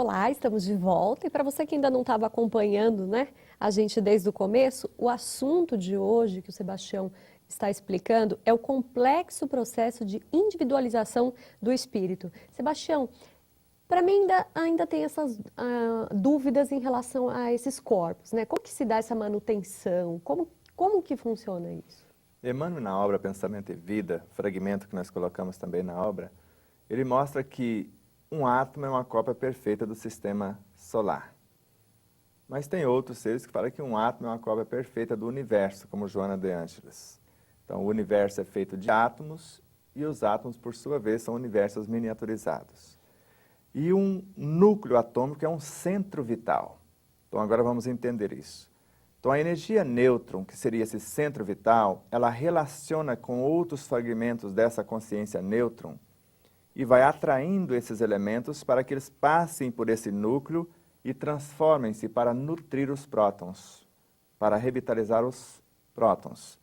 Olá, estamos de volta. E para você que ainda não estava acompanhando, né, a gente desde o começo, o assunto de hoje que o Sebastião está explicando é o complexo processo de individualização do espírito. Sebastião, para mim ainda tem essas dúvidas em relação a esses corpos, né? Como que se dá essa manutenção? Como que funciona isso? Emmanuel, na obra Pensamento e Vida, fragmento que nós colocamos também na obra, ele mostra que um átomo é uma cópia perfeita do sistema solar. Mas tem outros seres que falam que um átomo é uma cópia perfeita do universo, como Joana de Ângeles. Então, o universo é feito de átomos e os átomos, por sua vez, são universos miniaturizados. E um núcleo atômico é um centro vital. Então, agora vamos entender isso. Então, a energia nêutron, que seria esse centro vital, ela relaciona com outros fragmentos dessa consciência nêutron e vai atraindo esses elementos para que eles passem por esse núcleo e transformem-se para nutrir os prótons, para revitalizar os prótons.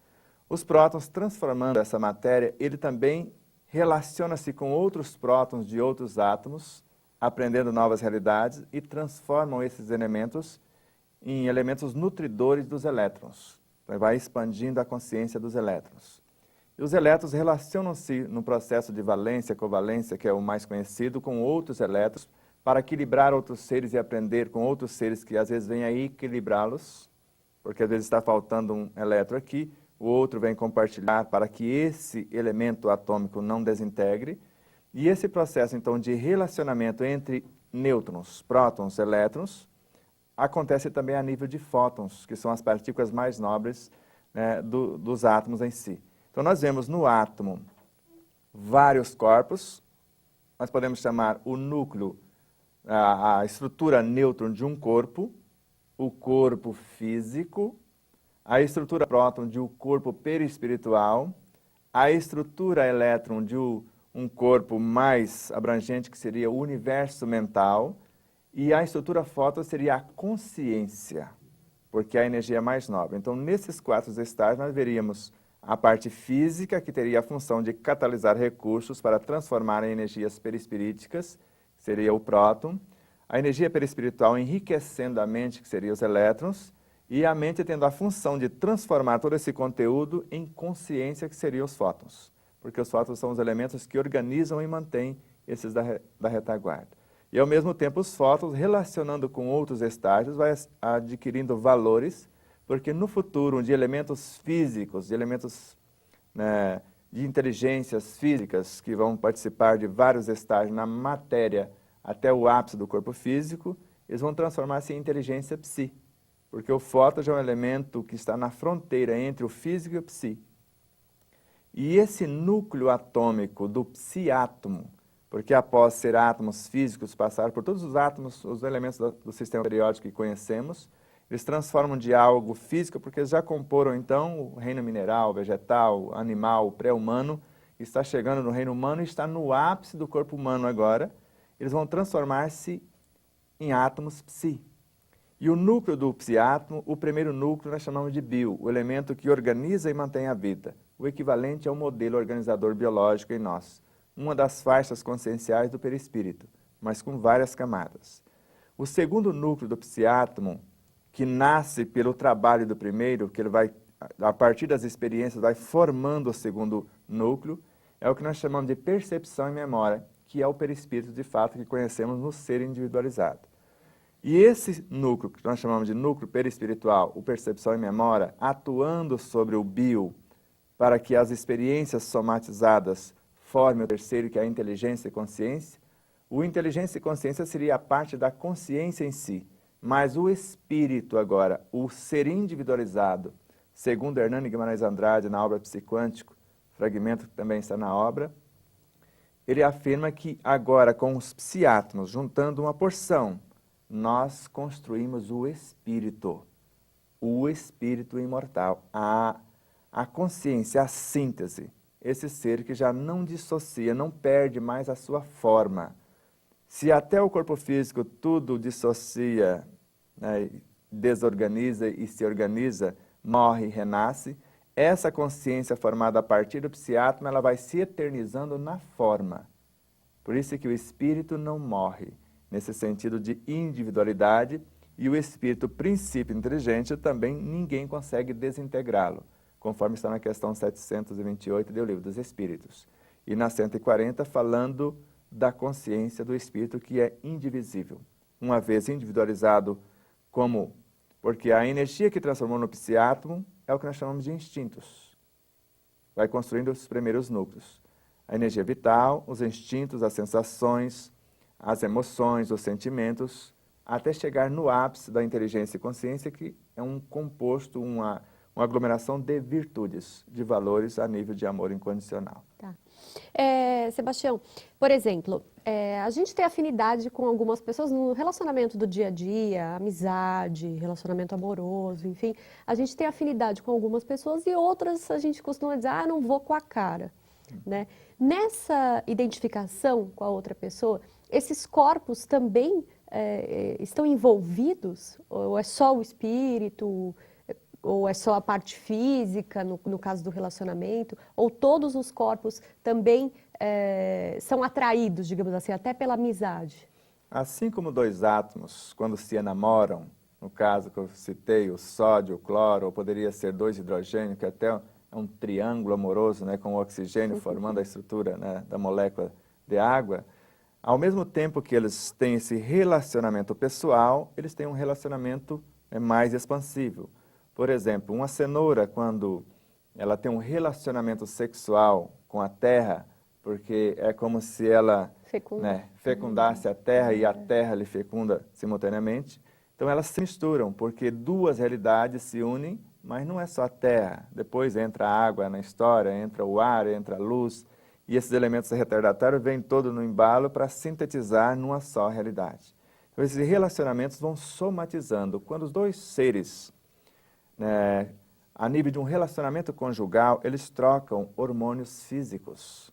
Os prótons, transformando essa matéria, ele também relaciona-se com outros prótons de outros átomos, aprendendo novas realidades e transformam esses elementos em elementos nutridores dos elétrons. Então, vai expandindo a consciência dos elétrons. E os elétrons relacionam-se no processo de valência, covalência, que é o mais conhecido, com outros elétrons, para equilibrar outros seres e aprender com outros seres que às vezes vêm a equilibrá-los, porque às vezes está faltando um elétron aqui, o outro vem compartilhar para que esse elemento atômico não desintegre. E esse processo, então, de relacionamento entre nêutrons, prótons, elétrons, acontece também a nível de fótons, que são as partículas mais nobres, né, dos átomos em si. Então, nós vemos no átomo vários corpos. Nós podemos chamar o núcleo, a estrutura nêutron de um corpo, o corpo físico, a estrutura próton de um corpo perispiritual, a estrutura elétron de um corpo mais abrangente, que seria o universo mental, e a estrutura fóton seria a consciência, porque é a energia mais nobre. Então, nesses 4 estágios, nós veríamos a parte física, que teria a função de catalisar recursos para transformar em energias perispiríticas, que seria o próton, a energia perispiritual enriquecendo a mente, que seria os elétrons, e a mente tendo a função de transformar todo esse conteúdo em consciência, que seriam os fótons, porque os fótons são os elementos que organizam e mantêm esses da retaguarda. E, ao mesmo tempo, os fótons, relacionando com outros estágios, vai adquirindo valores, porque no futuro, de elementos físicos, de elementos, né, de inteligências físicas, que vão participar de vários estágios na matéria até o ápice do corpo físico, eles vão transformar-se em inteligência psi, porque o fóton já é um elemento que está na fronteira entre o físico e o psi. E esse núcleo atômico do psiátomo, porque após ser átomos físicos, passar por todos os átomos, os elementos do sistema periódico que conhecemos, eles transformam de algo físico, porque eles já comporam, então, o reino mineral, vegetal, animal, pré-humano, está chegando no reino humano e está no ápice do corpo humano agora. Eles vão transformar-se em átomos psi. E o núcleo do psiátomo, o primeiro núcleo, nós chamamos de bio, o elemento que organiza e mantém a vida. O equivalente ao modelo organizador biológico em nós. Uma das faixas conscienciais do perispírito, mas com várias camadas. O segundo núcleo do psiátomo, que nasce pelo trabalho do primeiro, que ele vai, a partir das experiências, vai formando o segundo núcleo, é o que nós chamamos de percepção e memória, que é o perispírito de fato que conhecemos no ser individualizado. E esse núcleo, que nós chamamos de núcleo perispiritual, o percepção e memória, atuando sobre o bio, para que as experiências somatizadas formem o terceiro, que é a inteligência e consciência. O inteligência e consciência seria a parte da consciência em si, mas o espírito agora, o ser individualizado, segundo Hernani Guimarães Andrade, na obra Psiquântico, fragmento que também está na obra, ele afirma que agora, com os psiátomos, juntando uma porção, nós construímos o espírito imortal, a consciência, a síntese, esse ser que já não dissocia, não perde mais a sua forma. Se até o corpo físico tudo dissocia, né, desorganiza e se organiza, morre e renasce, essa consciência formada a partir do psiátomo, ela vai se eternizando na forma. Por isso que o espírito não morre. nesse sentido de individualidade, e o espírito princípio inteligente também ninguém consegue desintegrá-lo, conforme está na questão 728 do Livro dos Espíritos. E na 140 falando da consciência do espírito que é indivisível. Uma vez individualizado como... Porque a energia que transformou no psiátomo é o que nós chamamos de instintos. Vai construindo os primeiros núcleos. A energia vital, os instintos, as sensações, as emoções, os sentimentos, até chegar no ápice da inteligência e consciência, que é um composto, uma aglomeração de virtudes, de valores a nível de amor incondicional. Tá. Sebastião, por exemplo, a gente tem afinidade com algumas pessoas no relacionamento do dia a dia, amizade, relacionamento amoroso, enfim. A gente tem afinidade com algumas pessoas e outras a gente costuma dizer, não vou com a cara, né? Nessa identificação com a outra pessoa, esses corpos também estão envolvidos? Ou é só o espírito? Ou é só a parte física, no caso do relacionamento? Ou todos os corpos também são atraídos, digamos assim, até pela amizade? Assim como dois átomos, quando se enamoram, no caso que eu citei, o sódio, o cloro, ou poderia ser dois hidrogênios, que até é um triângulo amoroso, né, com o oxigênio formando a estrutura, né, da molécula de água, ao mesmo tempo que eles têm esse relacionamento pessoal, eles têm um relacionamento mais expansivo. Por exemplo, uma cenoura, quando ela tem um relacionamento sexual com a terra, porque é como se ela fecundasse a terra e a terra lhe fecunda simultaneamente, então elas se misturam, porque duas realidades se unem, mas não é só a terra. Depois entra a água na história, entra o ar, entra a luz, e esses elementos retardatários vêm todos no embalo para sintetizar numa só realidade. Então esses relacionamentos vão somatizando. Quando os dois seres... a nível de um relacionamento conjugal, eles trocam hormônios físicos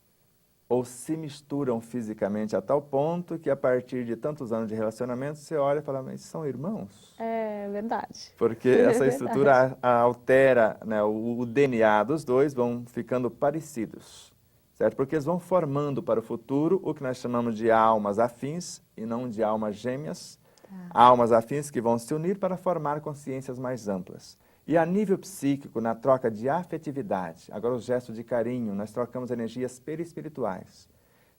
ou se misturam fisicamente a tal ponto que a partir de tantos anos de relacionamento você olha e fala, mas são irmãos? É verdade. Porque essa estrutura altera, né, o DNA dos dois, vão ficando parecidos, certo? Porque eles vão formando para o futuro o que nós chamamos de almas afins e não de almas gêmeas, almas afins que vão se unir para formar consciências mais amplas. E a nível psíquico, na troca de afetividade, agora o gesto de carinho, nós trocamos energias perispirituais.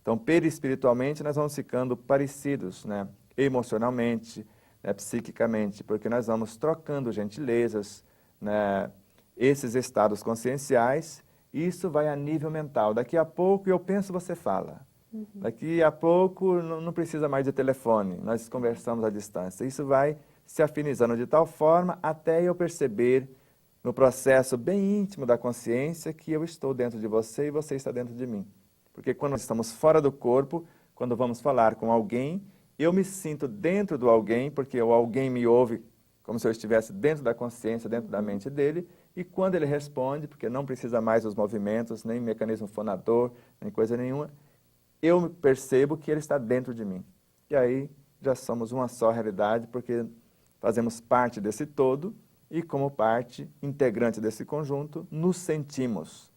Então, perispiritualmente, nós vamos ficando parecidos, né? Emocionalmente, né? Psiquicamente, porque nós vamos trocando gentilezas, né? Esses estados conscienciais, e isso vai a nível mental. Daqui a pouco eu penso, você fala. Daqui a pouco não precisa mais de telefone, nós conversamos à distância. Isso vai se afinizando de tal forma até eu perceber no processo bem íntimo da consciência que eu estou dentro de você e você está dentro de mim. Porque quando nós estamos fora do corpo, quando vamos falar com alguém, eu me sinto dentro do alguém, porque o alguém me ouve como se eu estivesse dentro da consciência, dentro da mente dele, e quando ele responde, porque não precisa mais dos movimentos, nem mecanismo fonador, nem coisa nenhuma, eu percebo que ele está dentro de mim. E aí já somos uma só realidade, porque fazemos parte desse todo e, como parte integrante desse conjunto, nos sentimos.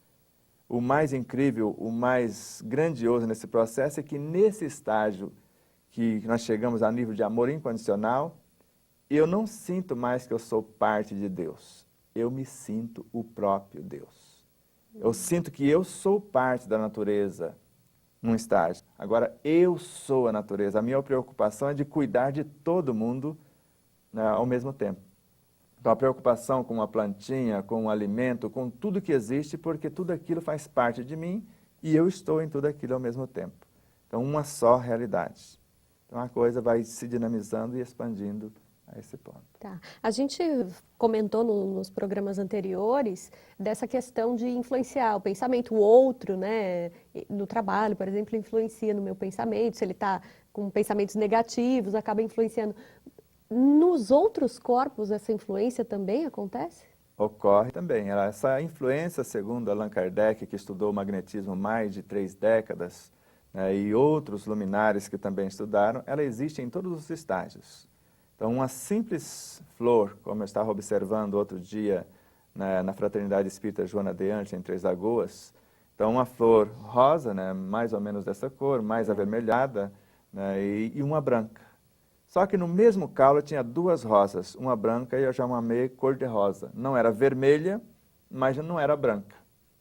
O mais incrível, o mais grandioso nesse processo é que nesse estágio que nós chegamos a nível de amor incondicional, eu não sinto mais que eu sou parte de Deus. Eu me sinto o próprio Deus. Eu sinto que eu sou parte da natureza num estágio. Agora, eu sou a natureza. A minha preocupação é de cuidar de todo mundo, né, ao mesmo tempo. Então, a preocupação com uma plantinha, com um alimento, com tudo que existe, porque tudo aquilo faz parte de mim e eu estou em tudo aquilo ao mesmo tempo. Então, uma só realidade. Então, a coisa vai se dinamizando e expandindo a esse ponto. Tá. A gente comentou nos programas anteriores dessa questão de influenciar o pensamento, o outro, né, no trabalho, por exemplo, influencia no meu pensamento, se ele está com pensamentos negativos, acaba influenciando. Nos outros corpos, essa influência também acontece? Ocorre também. Essa influência, segundo Allan Kardec, que estudou o magnetismo mais de 3 décadas, né, e outros luminares que também estudaram, ela existe em todos os estágios. Então, uma simples flor, como eu estava observando outro dia na Fraternidade Espírita Joana de Ângeles, em Três Lagoas, então uma flor rosa, né, mais ou menos dessa cor, mais avermelhada, né, e uma branca. Só que no mesmo caule tinha duas rosas, uma branca e eu já amei cor-de-rosa. Não era vermelha, mas não era branca.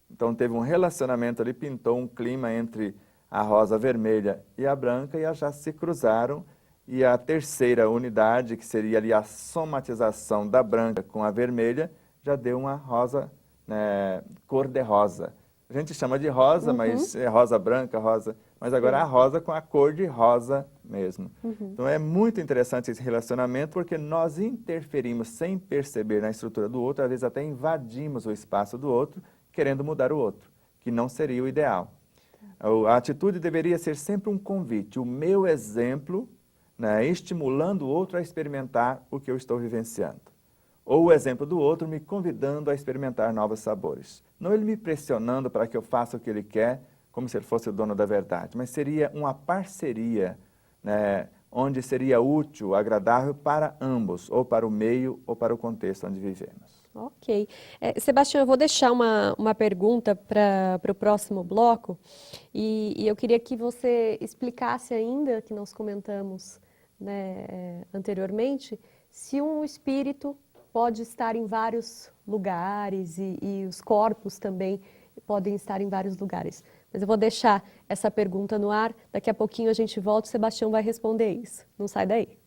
Então teve um relacionamento ali, pintou um clima entre a rosa vermelha e a branca e elas já se cruzaram. E a terceira unidade, que seria ali a somatização da branca com a vermelha, já deu uma rosa, né, cor-de-rosa. A gente chama de rosa, mas é rosa branca, rosa, mas agora a rosa com a cor de rosa mesmo. Então é muito interessante esse relacionamento, porque nós interferimos sem perceber na estrutura do outro, às vezes até invadimos o espaço do outro, querendo mudar o outro, que não seria o ideal. A atitude deveria ser sempre um convite, o meu exemplo, né, estimulando o outro a experimentar o que eu estou vivenciando. Ou o exemplo do outro me convidando a experimentar novos sabores. Não ele me pressionando para que eu faça o que ele quer, como se ele fosse o dono da verdade, mas seria uma parceria, né, onde seria útil, agradável para ambos, ou para o meio ou para o contexto onde vivemos. Ok. Sebastião, eu vou deixar uma pergunta para o próximo bloco e eu queria que você explicasse ainda, que nós comentamos, né, anteriormente, se um espírito pode estar em vários lugares e os corpos também podem estar em vários lugares. Mas eu vou deixar essa pergunta no ar, daqui a pouquinho a gente volta e o Sebastião vai responder isso. Não sai daí.